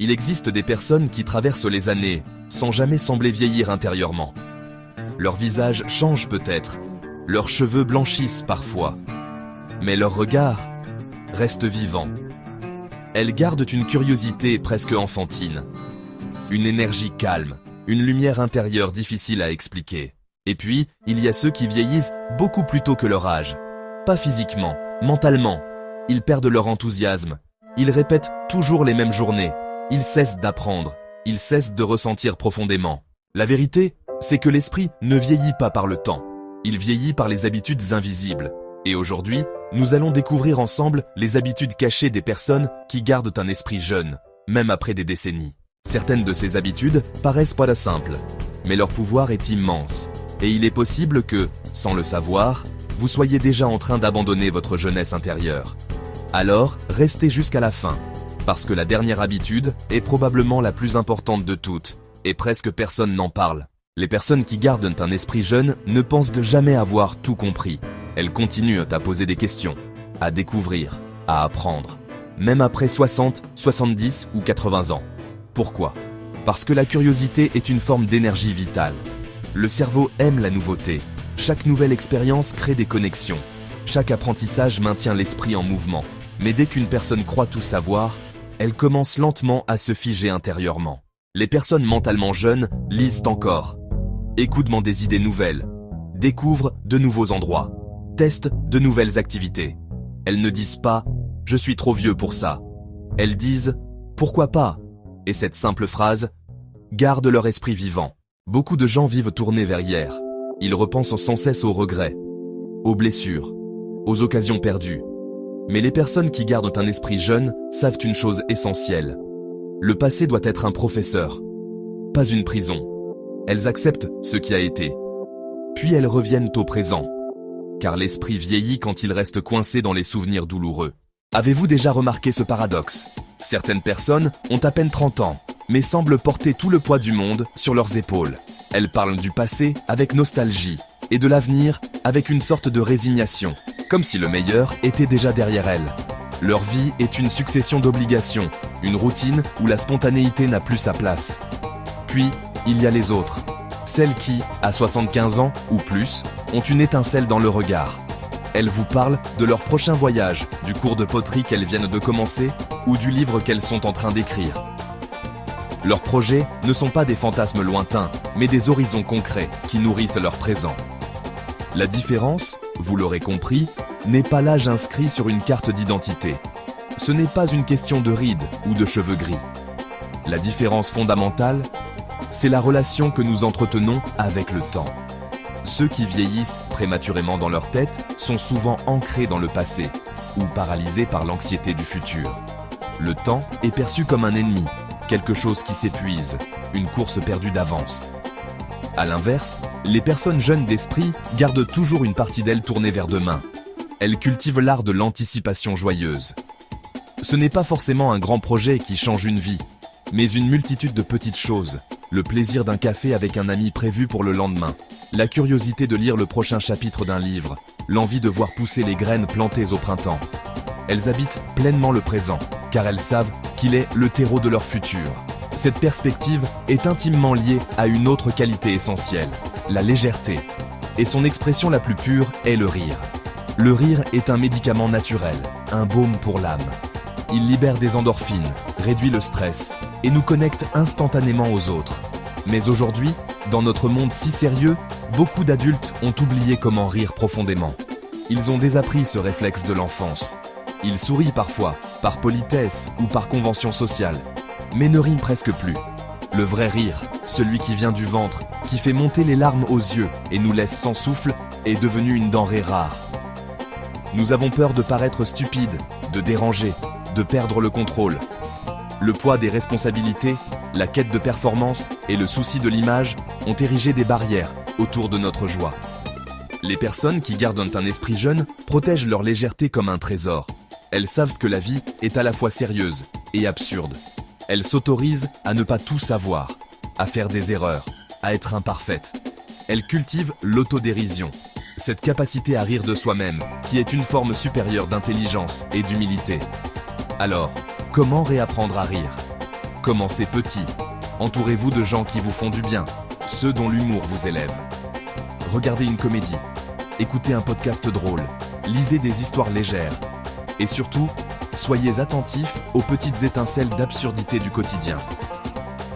Il existe des personnes qui traversent les années sans jamais sembler vieillir intérieurement. Leur visage change peut-être, leurs cheveux blanchissent parfois, mais leur regard reste vivant. Elles gardent une curiosité presque enfantine, une énergie calme, une lumière intérieure difficile à expliquer. Et puis, il y a ceux qui vieillissent beaucoup plus tôt que leur âge. Pas physiquement, mentalement. Ils perdent leur enthousiasme. Ils répètent toujours les mêmes journées. Ils cessent d'apprendre. Ils cessent de ressentir profondément. La vérité, c'est que l'esprit ne vieillit pas par le temps. Il vieillit par les habitudes invisibles. Et aujourd'hui, nous allons découvrir ensemble les habitudes cachées des personnes qui gardent un esprit jeune, même après des décennies. Certaines de ces habitudes paraissent pas simples, mais leur pouvoir est immense. Et il est possible que, sans le savoir, vous soyez déjà en train d'abandonner votre jeunesse intérieure. Alors, restez jusqu'à la fin, parce que la dernière habitude est probablement la plus importante de toutes, et presque personne n'en parle. Les personnes qui gardent un esprit jeune ne pensent de jamais avoir tout compris. Elles continuent à poser des questions, à découvrir, à apprendre, même après 60, 70 ou 80 ans. Pourquoi ? Parce que la curiosité est une forme d'énergie vitale. Le cerveau aime la nouveauté. Chaque nouvelle expérience crée des connexions. Chaque apprentissage maintient l'esprit en mouvement. Mais dès qu'une personne croit tout savoir, elle commence lentement à se figer intérieurement. Les personnes mentalement jeunes lisent encore, écoutent des idées nouvelles, découvrent de nouveaux endroits, testent de nouvelles activités. Elles ne disent pas « je suis trop vieux pour ça ». Elles disent « pourquoi pas ?» Et cette simple phrase garde leur esprit vivant. Beaucoup de gens vivent tournés vers hier. Ils repensent sans cesse aux regrets, aux blessures, aux occasions perdues. Mais les personnes qui gardent un esprit jeune savent une chose essentielle. Le passé doit être un professeur, pas une prison. Elles acceptent ce qui a été. Puis elles reviennent au présent. Car l'esprit vieillit quand il reste coincé dans les souvenirs douloureux. Avez-vous déjà remarqué ce paradoxe ? Certaines personnes ont à peine 30 ans, mais semblent porter tout le poids du monde sur leurs épaules. Elles parlent du passé avec nostalgie et de l'avenir avec une sorte de résignation, comme si le meilleur était déjà derrière elles. Leur vie est une succession d'obligations, une routine où la spontanéité n'a plus sa place. Puis, il y a les autres, celles qui, à 75 ans ou plus, ont une étincelle dans le regard. Elles vous parlent de leur prochain voyage, du cours de poterie qu'elles viennent de commencer ou du livre qu'elles sont en train d'écrire. Leurs projets ne sont pas des fantasmes lointains, mais des horizons concrets qui nourrissent leur présent. La différence, vous l'aurez compris, n'est pas l'âge inscrit sur une carte d'identité. Ce n'est pas une question de rides ou de cheveux gris. La différence fondamentale, c'est la relation que nous entretenons avec le temps. Ceux qui vieillissent prématurément dans leur tête sont souvent ancrés dans le passé ou paralysés par l'anxiété du futur. Le temps est perçu comme un ennemi, quelque chose qui s'épuise, une course perdue d'avance. A l'inverse, les personnes jeunes d'esprit gardent toujours une partie d'elles tournée vers demain. Elles cultivent l'art de l'anticipation joyeuse. Ce n'est pas forcément un grand projet qui change une vie, mais une multitude de petites choses. Le plaisir d'un café avec un ami prévu pour le lendemain, la curiosité de lire le prochain chapitre d'un livre, l'envie de voir pousser les graines plantées au printemps. Elles habitent pleinement le présent, car elles savent qu'il est le terreau de leur futur. Cette perspective est intimement liée à une autre qualité essentielle, la légèreté. Et son expression la plus pure est le rire. Le rire est un médicament naturel, un baume pour l'âme. Il libère des endorphines, réduit le stress et nous connecte instantanément aux autres. Mais aujourd'hui, dans notre monde si sérieux, beaucoup d'adultes ont oublié comment rire profondément. Ils ont désappris ce réflexe de l'enfance. Ils sourient parfois, par politesse ou par convention sociale, mais ne riment presque plus. Le vrai rire, celui qui vient du ventre, qui fait monter les larmes aux yeux et nous laisse sans souffle, est devenu une denrée rare. Nous avons peur de paraître stupides, de déranger, de perdre le contrôle. Le poids des responsabilités, la quête de performance et le souci de l'image ont érigé des barrières autour de notre joie. Les personnes qui gardent un esprit jeune protègent leur légèreté comme un trésor. Elles savent que la vie est à la fois sérieuse et absurde. Elles s'autorisent à ne pas tout savoir, à faire des erreurs, à être imparfaites. Elles cultivent l'autodérision, cette capacité à rire de soi-même qui est une forme supérieure d'intelligence et d'humilité. Alors, comment réapprendre à rire ? Commencez petit. Entourez-vous de gens qui vous font du bien, ceux dont l'humour vous élève. Regardez une comédie, écoutez un podcast drôle, lisez des histoires légères. Et surtout, soyez attentifs aux petites étincelles d'absurdité du quotidien.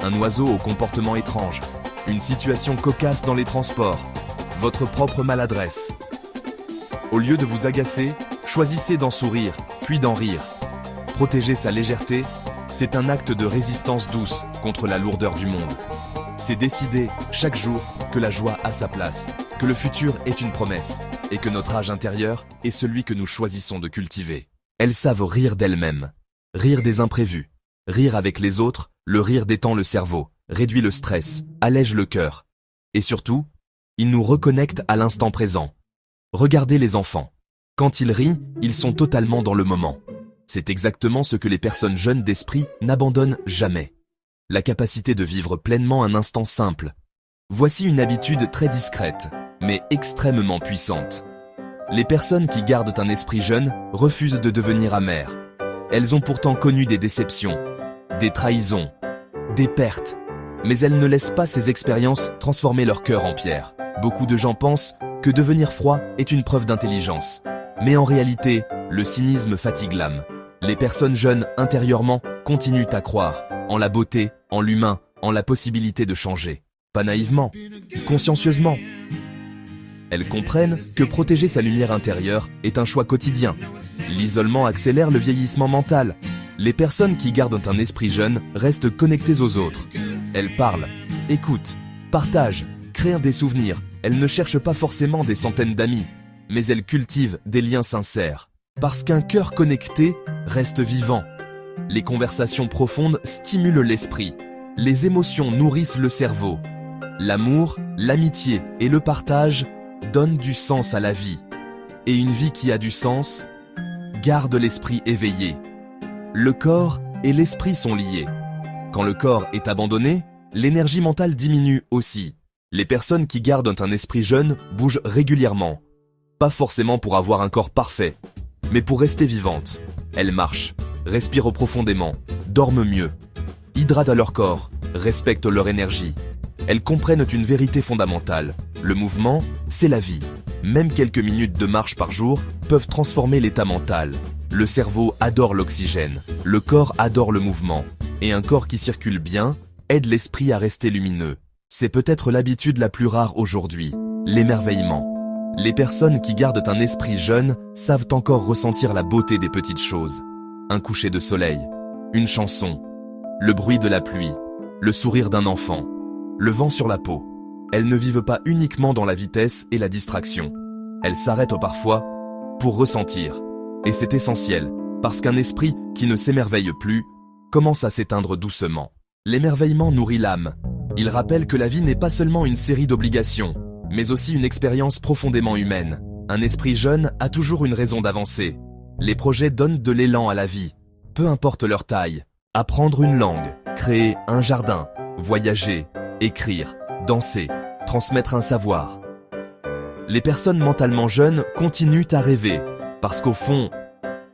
Un oiseau au comportement étrange, une situation cocasse dans les transports, votre propre maladresse. Au lieu de vous agacer, choisissez d'en sourire, puis d'en rire. Protéger sa légèreté, c'est un acte de résistance douce contre la lourdeur du monde. C'est décider, chaque jour, que la joie a sa place, que le futur est une promesse, et que notre âge intérieur est celui que nous choisissons de cultiver. Elles savent rire d'elles-mêmes, rire des imprévus, rire avec les autres, le rire détend le cerveau, réduit le stress, allège le cœur. Et surtout, il nous reconnecte à l'instant présent. Regardez les enfants. Quand ils rient, ils sont totalement dans le moment. C'est exactement ce que les personnes jeunes d'esprit n'abandonnent jamais. La capacité de vivre pleinement un instant simple. Voici une habitude très discrète, mais extrêmement puissante. Les personnes qui gardent un esprit jeune refusent de devenir amères. Elles ont pourtant connu des déceptions, des trahisons, des pertes, mais elles ne laissent pas ces expériences transformer leur cœur en pierre. Beaucoup de gens pensent que devenir froid est une preuve d'intelligence. Mais en réalité, le cynisme fatigue l'âme. Les personnes jeunes intérieurement continuent à croire en la beauté, en l'humain, en la possibilité de changer. Pas naïvement, consciencieusement. Elles comprennent que protéger sa lumière intérieure est un choix quotidien. L'isolement accélère le vieillissement mental. Les personnes qui gardent un esprit jeune restent connectées aux autres. Elles parlent, écoutent, partagent, créent des souvenirs. Elles ne cherchent pas forcément des centaines d'amis, mais elles cultivent des liens sincères. Parce qu'un cœur connecté reste vivant. Les conversations profondes stimulent l'esprit. Les émotions nourrissent le cerveau. L'amour, l'amitié et le partage donnent du sens à la vie. Et une vie qui a du sens garde l'esprit éveillé. Le corps et l'esprit sont liés. Quand le corps est abandonné, l'énergie mentale diminue aussi. Les personnes qui gardent un esprit jeune bougent régulièrement. Pas forcément pour avoir un corps parfait, mais pour rester vivantes. Elles marchent, respirent profondément, dorment mieux, hydratent leur corps, respectent leur énergie. Elles comprennent une vérité fondamentale. Le mouvement, c'est la vie. Même quelques minutes de marche par jour peuvent transformer l'état mental. Le cerveau adore l'oxygène, le corps adore le mouvement. Et un corps qui circule bien aide l'esprit à rester lumineux. C'est peut-être l'habitude la plus rare aujourd'hui, l'émerveillement. Les personnes qui gardent un esprit jeune savent encore ressentir la beauté des petites choses. Un coucher de soleil, une chanson, le bruit de la pluie, le sourire d'un enfant, le vent sur la peau. Elles ne vivent pas uniquement dans la vitesse et la distraction. Elles s'arrêtent parfois pour ressentir. Et c'est essentiel, parce qu'un esprit qui ne s'émerveille plus commence à s'éteindre doucement. L'émerveillement nourrit l'âme. Il rappelle que la vie n'est pas seulement une série d'obligations, mais aussi une expérience profondément humaine. Un esprit jeune a toujours une raison d'avancer. Les projets donnent de l'élan à la vie, peu importe leur taille. Apprendre une langue, créer un jardin, voyager, écrire, danser, transmettre un savoir. Les personnes mentalement jeunes continuent à rêver, parce qu'au fond,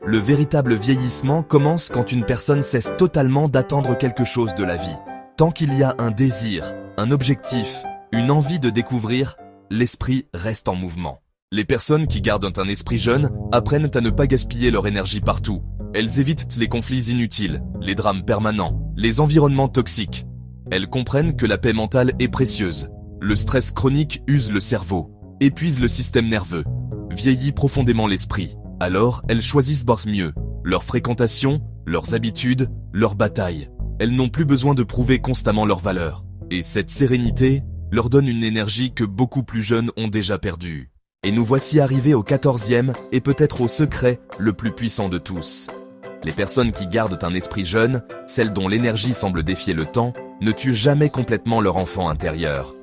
le véritable vieillissement commence quand une personne cesse totalement d'attendre quelque chose de la vie. Tant qu'il y a un désir, un objectif, une envie de découvrir, l'esprit reste en mouvement. Les personnes qui gardent un esprit jeune apprennent à ne pas gaspiller leur énergie partout. Elles évitent les conflits inutiles, les drames permanents, les environnements toxiques. Elles comprennent que la paix mentale est précieuse. Le stress chronique use le cerveau, épuise le système nerveux, vieillit profondément l'esprit. Alors, elles choisissent mieux leur fréquentation, leurs habitudes, leurs batailles. Elles n'ont plus besoin de prouver constamment leur valeur. Et cette sérénité leur donne une énergie que beaucoup plus jeunes ont déjà perdue. Et nous voici arrivés au 14e et peut-être au secret le plus puissant de tous. Les personnes qui gardent un esprit jeune, celles dont l'énergie semble défier le temps, ne tuent jamais complètement leur enfant intérieur.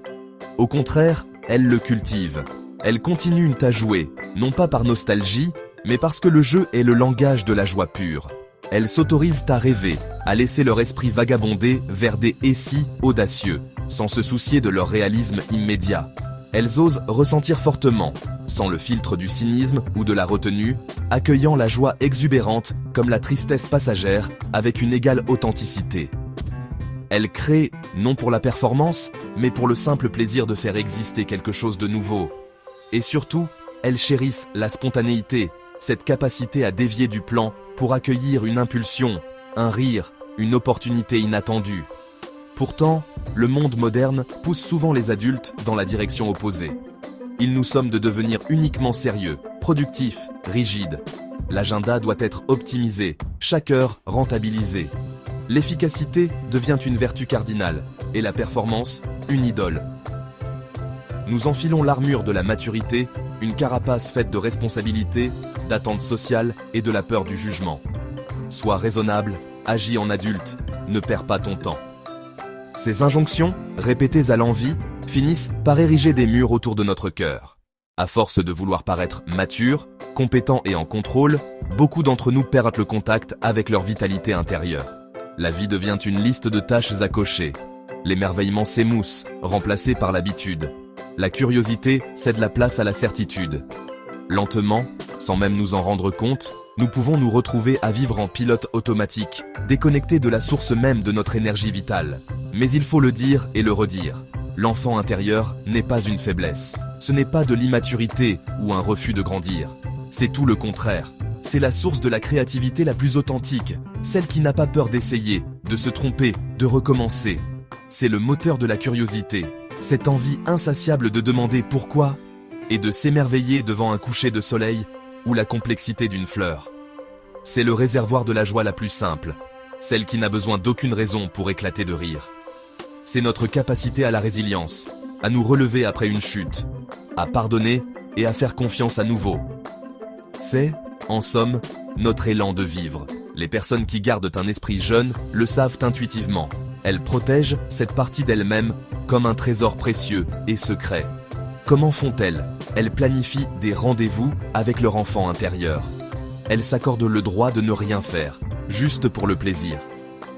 Au contraire, elles le cultivent. Elles continuent à jouer, non pas par nostalgie, mais parce que le jeu est le langage de la joie pure. Elles s'autorisent à rêver, à laisser leur esprit vagabonder vers des « et si » audacieux, sans se soucier de leur réalisme immédiat. Elles osent ressentir fortement, sans le filtre du cynisme ou de la retenue, accueillant la joie exubérante comme la tristesse passagère avec une égale authenticité. Elles créent, non pour la performance, mais pour le simple plaisir de faire exister quelque chose de nouveau. Et surtout, elles chérissent la spontanéité, cette capacité à dévier du plan pour accueillir une impulsion, un rire, une opportunité inattendue. Pourtant, le monde moderne pousse souvent les adultes dans la direction opposée. Il nous somme de devenir uniquement sérieux, productifs, rigides. L'agenda doit être optimisé, chaque heure rentabilisée. L'efficacité devient une vertu cardinale et la performance, une idole. Nous enfilons l'armure de la maturité, une carapace faite de responsabilités, d'attentes sociales et de la peur du jugement. Sois raisonnable, agis en adulte, ne perds pas ton temps. Ces injonctions, répétées à l'envi, finissent par ériger des murs autour de notre cœur. À force de vouloir paraître mature, compétent et en contrôle, beaucoup d'entre nous perdent le contact avec leur vitalité intérieure. La vie devient une liste de tâches à cocher. L'émerveillement s'émousse, remplacé par l'habitude. La curiosité cède la place à la certitude. Lentement, sans même nous en rendre compte, nous pouvons nous retrouver à vivre en pilote automatique, déconnectés de la source même de notre énergie vitale. Mais il faut le dire et le redire. L'enfant intérieur n'est pas une faiblesse. Ce n'est pas de l'immaturité ou un refus de grandir. C'est tout le contraire. C'est la source de la créativité la plus authentique, celle qui n'a pas peur d'essayer, de se tromper, de recommencer. C'est le moteur de la curiosité, cette envie insatiable de demander pourquoi et de s'émerveiller devant un coucher de soleil ou la complexité d'une fleur. C'est le réservoir de la joie la plus simple, celle qui n'a besoin d'aucune raison pour éclater de rire. C'est notre capacité à la résilience, à nous relever après une chute, à pardonner et à faire confiance à nouveau. C'est, en somme, notre élan de vivre. Les personnes qui gardent un esprit jeune le savent intuitivement. Elles protègent cette partie d'elles-mêmes comme un trésor précieux et secret. Comment font-elles? Elles planifient des rendez-vous avec leur enfant intérieur. Elles s'accordent le droit de ne rien faire, juste pour le plaisir.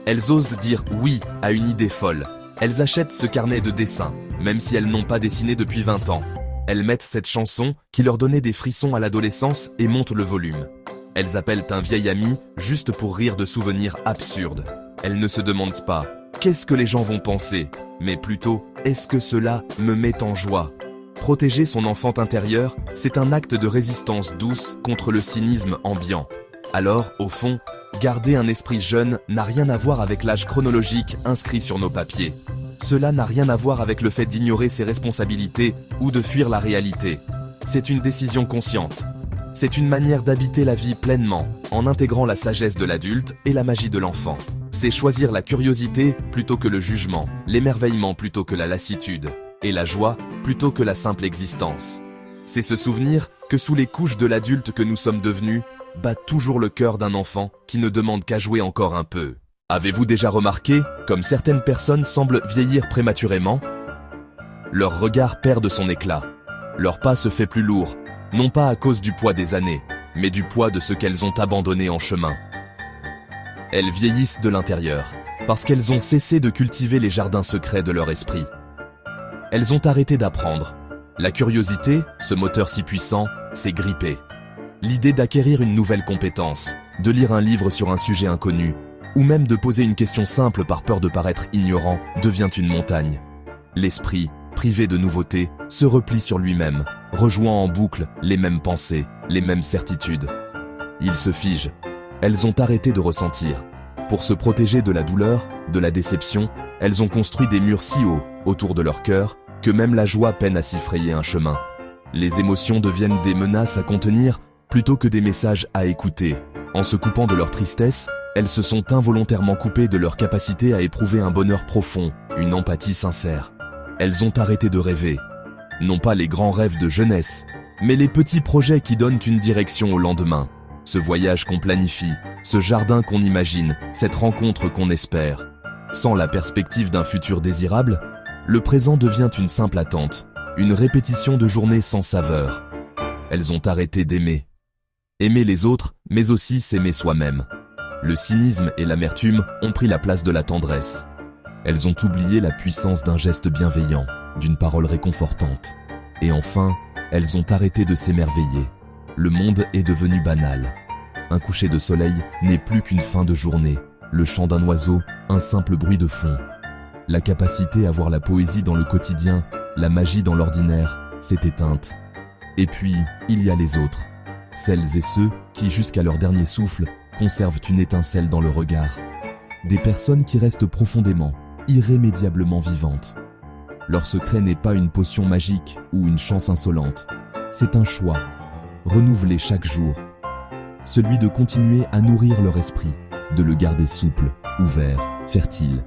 Elles osent dire oui à une idée folle. Elles achètent ce carnet de dessin, même si elles n'ont pas dessiné depuis 20 ans. Elles mettent cette chanson qui leur donnait des frissons à l'adolescence et montent le volume. Elles appellent un vieil ami juste pour rire de souvenirs absurdes. Elles ne se demandent pas « qu'est-ce que les gens vont penser ?» mais plutôt « est-ce que cela me met en joie ?» Protéger son enfant intérieur, c'est un acte de résistance douce contre le cynisme ambiant. Alors, au fond, garder un esprit jeune n'a rien à voir avec l'âge chronologique inscrit sur nos papiers. Cela n'a rien à voir avec le fait d'ignorer ses responsabilités ou de fuir la réalité. C'est une décision consciente. C'est une manière d'habiter la vie pleinement, en intégrant la sagesse de l'adulte et la magie de l'enfant. C'est choisir la curiosité plutôt que le jugement, l'émerveillement plutôt que la lassitude, et la joie plutôt que la simple existence. C'est se souvenir que sous les couches de l'adulte que nous sommes devenus, bat toujours le cœur d'un enfant qui ne demande qu'à jouer encore un peu. Avez-vous déjà remarqué, comme certaines personnes semblent vieillir prématurément? Leur regard perd de son éclat. Leur pas se fait plus lourd, non pas à cause du poids des années, mais du poids de ce qu'elles ont abandonné en chemin. Elles vieillissent de l'intérieur, parce qu'elles ont cessé de cultiver les jardins secrets de leur esprit. Elles ont arrêté d'apprendre. La curiosité, ce moteur si puissant, s'est grippée. L'idée d'acquérir une nouvelle compétence, de lire un livre sur un sujet inconnu, ou même de poser une question simple par peur de paraître ignorant, devient une montagne. L'esprit, privé de nouveautés, se replie sur lui-même, rejouant en boucle les mêmes pensées, les mêmes certitudes. Il se fige. Elles ont arrêté de ressentir. Pour se protéger de la douleur, de la déception, elles ont construit des murs si hauts autour de leur cœur que même la joie peine à s'y frayer un chemin. Les émotions deviennent des menaces à contenir plutôt que des messages à écouter. En se coupant de leur tristesse, elles se sont involontairement coupées de leur capacité à éprouver un bonheur profond, une empathie sincère. Elles ont arrêté de rêver. Non pas les grands rêves de jeunesse, mais les petits projets qui donnent une direction au lendemain. Ce voyage qu'on planifie, ce jardin qu'on imagine, cette rencontre qu'on espère. Sans la perspective d'un futur désirable, le présent devient une simple attente, une répétition de journées sans saveur. Elles ont arrêté d'aimer. Aimer les autres, mais aussi s'aimer soi-même. Le cynisme et l'amertume ont pris la place de la tendresse. Elles ont oublié la puissance d'un geste bienveillant, d'une parole réconfortante. Et enfin, elles ont arrêté de s'émerveiller. Le monde est devenu banal. Un coucher de soleil n'est plus qu'une fin de journée, le chant d'un oiseau, un simple bruit de fond. La capacité à voir la poésie dans le quotidien, la magie dans l'ordinaire, s'est éteinte. Et puis, il y a les autres. Celles et ceux qui, jusqu'à leur dernier souffle, conservent une étincelle dans le regard. Des personnes qui restent profondément, irrémédiablement vivantes. Leur secret n'est pas une potion magique ou une chance insolente. C'est un choix, renouvelé chaque jour. Celui de continuer à nourrir leur esprit, de le garder souple, ouvert, fertile.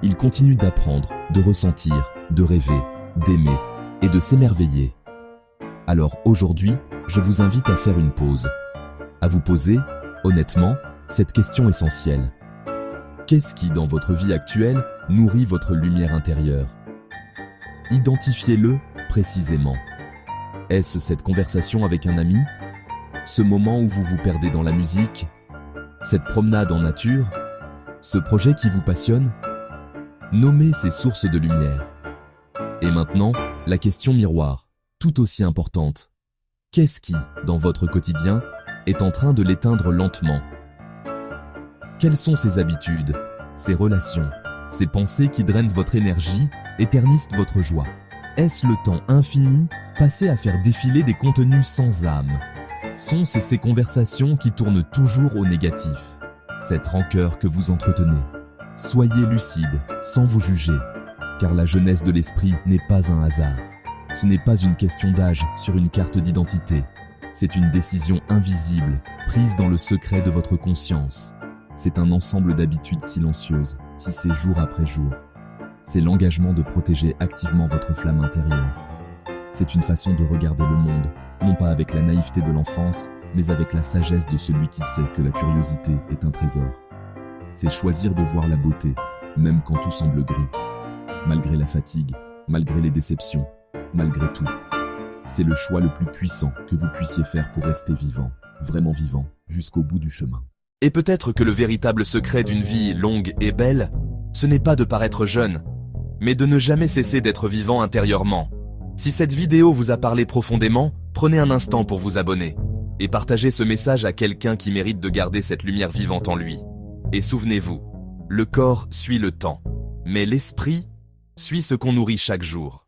Ils continuent d'apprendre, de ressentir, de rêver, d'aimer et de s'émerveiller. Alors aujourd'hui, je vous invite à faire une pause, à vous poser, honnêtement, cette question essentielle. Qu'est-ce qui, dans votre vie actuelle, nourrit votre lumière intérieure? Identifiez-le précisément. Est-ce cette conversation avec un ami? Ce moment où vous vous perdez dans la musique? Cette promenade en nature? Ce projet qui vous passionne? Nommez ces sources de lumière. Et maintenant, la question miroir, tout aussi importante. Qu'est-ce qui, dans votre quotidien, est en train de l'éteindre lentement? Quelles sont ces habitudes, ces relations, ces pensées qui drainent votre énergie et ternissent votre joie? Est-ce le temps infini passé à faire défiler des contenus sans âme? Sont-ce ces conversations qui tournent toujours au négatif? Cette rancœur que vous entretenez? Soyez lucide, sans vous juger, car la jeunesse de l'esprit n'est pas un hasard. Ce n'est pas une question d'âge sur une carte d'identité. C'est une décision invisible, prise dans le secret de votre conscience. C'est un ensemble d'habitudes silencieuses, tissées jour après jour. C'est l'engagement de protéger activement votre flamme intérieure. C'est une façon de regarder le monde, non pas avec la naïveté de l'enfance, mais avec la sagesse de celui qui sait que la curiosité est un trésor. C'est choisir de voir la beauté, même quand tout semble gris. Malgré la fatigue, malgré les déceptions, malgré tout. C'est le choix le plus puissant que vous puissiez faire pour rester vivant, vraiment vivant, jusqu'au bout du chemin. Et peut-être que le véritable secret d'une vie longue et belle, ce n'est pas de paraître jeune, mais de ne jamais cesser d'être vivant intérieurement. Si cette vidéo vous a parlé profondément, prenez un instant pour vous abonner et partagez ce message à quelqu'un qui mérite de garder cette lumière vivante en lui. Et souvenez-vous, le corps suit le temps, mais l'esprit suit ce qu'on nourrit chaque jour.